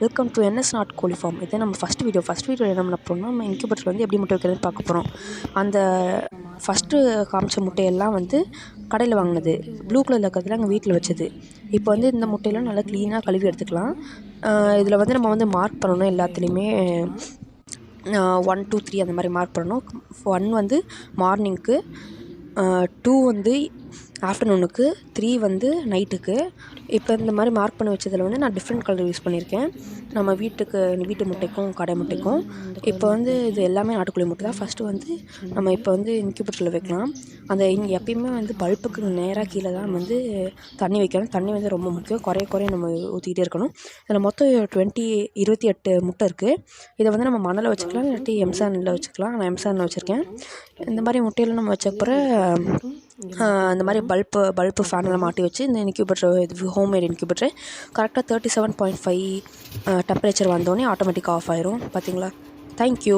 Welcome to NS நாட்கோழி farm. இதே நம்ம ஃபஸ்ட் வீடியோ என்ன பண்ண போகிறோம்னா, நம்ம இன்குபேட்டர் வந்து எப்படி முட்டை வைக்கிறதுன்னு பார்க்க போகிறோம். அந்த ஃபஸ்ட்டு காமிச்ச முட்டையெல்லாம் வந்து கடையில் வாங்கினது, ப்ளூ கலரில் இருக்கிறதுலாம் எங்கள் வீட்டில் வச்சது. இப்போ வந்து இந்த முட்டையெல்லாம் நல்லா க்ளீனாக கழுவி எடுத்துக்கலாம். இதில் வந்து நம்ம வந்து மார்க் பண்ணணும், எல்லாத்துலேயுமே 1 2 3 அந்த மாதிரி மார்க் பண்ணணும். 1 வந்து மார்னிங்க்கு, 2 வந்து ஆஃப்டர்நூனுக்கு, 3 வந்து நைட்டுக்கு. இப்போ இந்த மாதிரி மார்க் பண்ணி வச்சதில் வந்து நான் டிஃப்ரெண்ட் கலர் யூஸ் பண்ணியிருக்கேன், நம்ம வீட்டு முட்டைக்கும் கடை முட்டைக்கும். இப்போ வந்து இது எல்லாமே நாட்டுக்கோழி முட்டை தான். ஃபஸ்ட்டு வந்து நம்ம இப்போ வந்து இன்குபேட்டரில் வைக்கலாம். அந்த எப்பயுமே வந்து பல்புக்கு நேராக கீழே தான் நம்ம வந்து தண்ணி வைக்கணும். தண்ணி வந்து ரொம்ப முக்கியம். குறைய நம்ம ஊற்றிக்கிட்டே இருக்கணும். இதில் மொத்தம் 28 முட்டை இருக்குது. இதை வந்து நம்ம மணலில் வச்சுக்கலாம், இல்லாட்டி எம்சானில் வச்சுக்கலாம். நான் எம்சானில் வச்சுருக்கேன். இந்த மாதிரி முட்டையெல்லாம் நம்ம வச்சப்பறம் இந்த மாதிரி பல்பு ஃபேனெல்லாம் மாட்டி வச்சு இந்த இன்குபேட்டர், இது ஹோம்மேட் இன்குபேட்டர் கரெக்டாக 37.5 டெம்பரேச்சர் வந்தோடனே ஆட்டோமேட்டிக்காக ஆஃப் ஆயிரும். பார்த்தீங்களா? தேங்க்யூ.